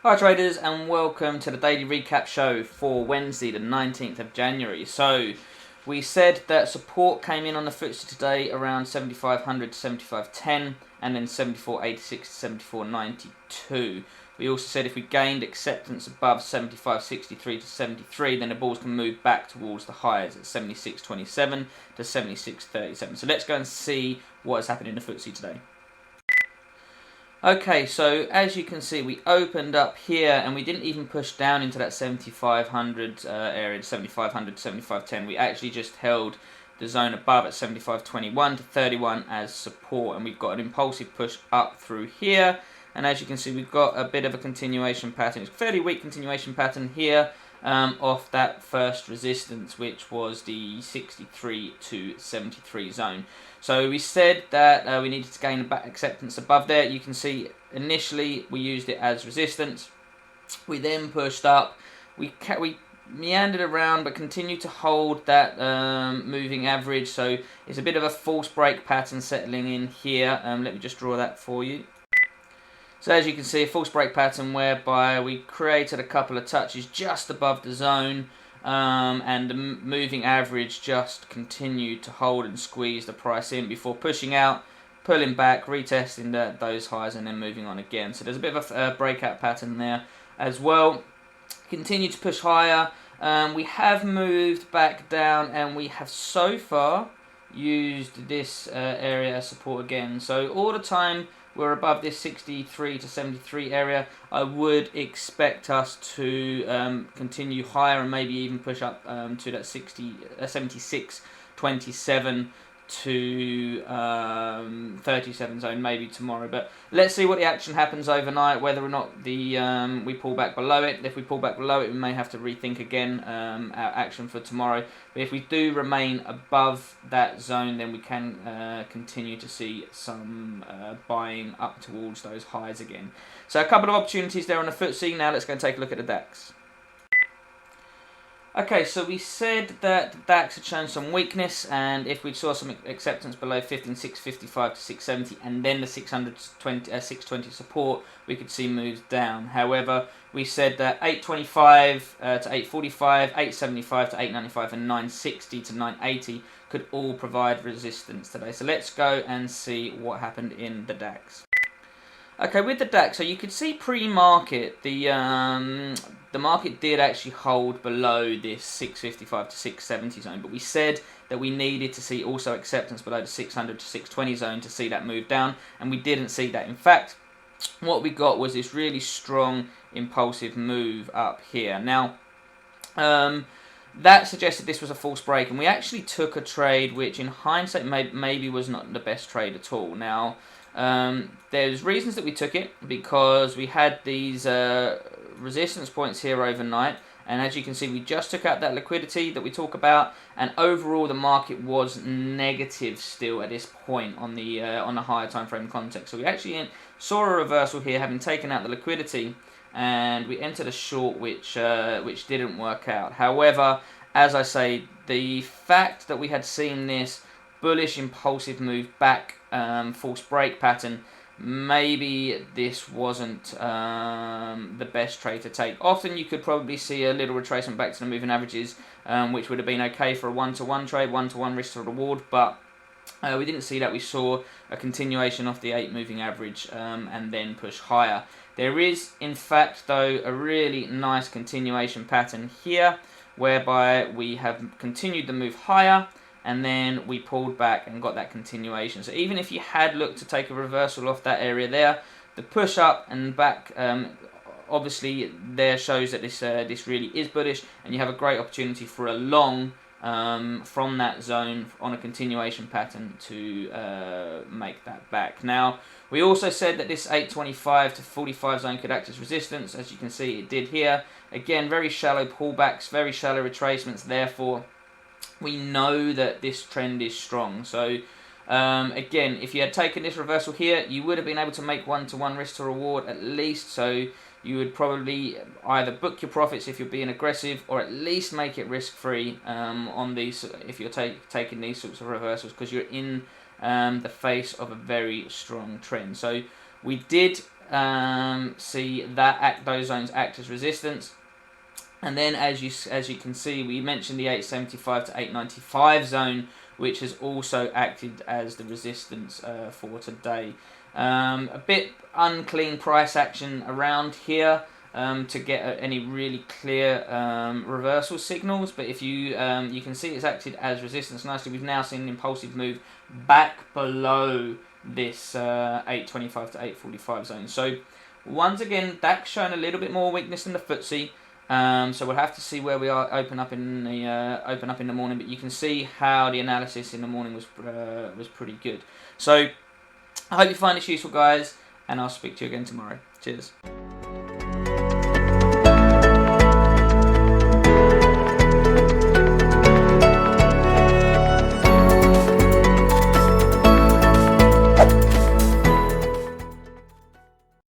Hi traders, and welcome to the daily recap show for Wednesday the 19th of January. So we said that support came in on the FTSE today around 7500 to 7510 and then 7486 to 7492. We also said if we gained acceptance above 7563 to 73, then the bulls can move back towards the highs at 7627 to 7637. So let's go and see what has happened in the FTSE today. Okay, so as you can see, we opened up here and we didn't even push down into that 7500 area, 7500 to 7510. We actually just held the zone above at 7521 to 31 as support, and we've got an impulsive push up through here. And as you can see, we've got a bit of a continuation pattern. It's a fairly weak continuation pattern here off that first resistance, which was the 63 to 73 zone. So we said that we needed to gain a back acceptance above there. You can see initially we used it as resistance. We then pushed up. We meandered around but continued to hold that moving average. So it's a bit of a false break pattern settling in here. Let me just draw that for you. So as you can see, a false break pattern whereby we created a couple of touches just above the zone. And the moving average just continued to hold and squeeze the price in before pushing out, pulling back, retesting those highs and then moving on again. So there's a bit of a breakout pattern there as well. Continue to push higher. We have moved back down and we have so far used this area as support again. So all the time we're above this 63 to 73 area, I would expect us to continue higher and maybe even push up to that 76.27 to 37 zone maybe tomorrow. But let's see what the action happens overnight, whether or not we pull back below it. If we pull back below it, we may have to rethink again our action for tomorrow. But if we do remain above that zone, then we can continue to see some buying up towards those highs again. So a couple of opportunities there on the FTSE. Now let's go and take a look at the DAX. Okay, so we said that the DAX had shown some weakness, and if we saw some acceptance below 15,655 to 670 and then the 620 support, we could see moves down. However, we said that 825 to 845, 875 to 895 and 960 to 980 could all provide resistance today. So let's go and see what happened in the DAX. Okay, with the DAX, so you could see pre-market, the market did actually hold below this 655 to 670 zone, but we said that we needed to see also acceptance below the 600 to 620 zone to see that move down, and we didn't see that. In fact, what we got was this really strong impulsive move up here. Now, that suggested this was a false break, and we actually took a trade which in hindsight maybe was not the best trade at all. Now, there's reasons that we took it, because we had these resistance points here overnight, and as you can see, we just took out that liquidity that we talk about, and overall the market was negative still at this point on the higher time frame context. So we actually saw a reversal here, having taken out the liquidity, and we entered a short which didn't work out. However, as I say, the fact that we had seen this bullish impulsive move back, false break pattern, maybe this wasn't the best trade to take. Often you could probably see a little retracement back to the moving averages, which would have been okay for a one-to-one trade, one-to-one risk to reward, but we didn't see that. We saw a continuation of the 8 moving average and then push higher. There is, in fact, though, a really nice continuation pattern here, whereby we have continued the move higher, and then we pulled back and got that continuation. So even if you had looked to take a reversal off that area there, the push up and back obviously there shows that this really is bullish, and you have a great opportunity for a long from that zone on a continuation pattern to make that back. Now, we also said that this 825 to 45 zone could act as resistance. As you can see, it did here. Again, very shallow pullbacks, very shallow retracements, therefore we know that this trend is strong. So again, if you had taken this reversal here, you would have been able to make one-to-one risk to reward at least. So you would probably either book your profits if you're being aggressive, or at least make it risk-free on these if you're taking these sorts of reversals, because you're in the face of a very strong trend. So we did see that those zones act as resistance. And then as you can see, we mentioned the 875 to 895 zone, which has also acted as the resistance for today. A bit unclean price action around here to get any really clear reversal signals, but if you you can see it's acted as resistance nicely. We've now seen an impulsive move back below this 825 to 845 zone. So once again, DAX showing a little bit more weakness than the FTSE. So we'll have to see where we are open up in the morning, but you can see how the analysis in the morning was pretty good. So I hope you find this useful, guys, and I'll speak to you again tomorrow. Cheers.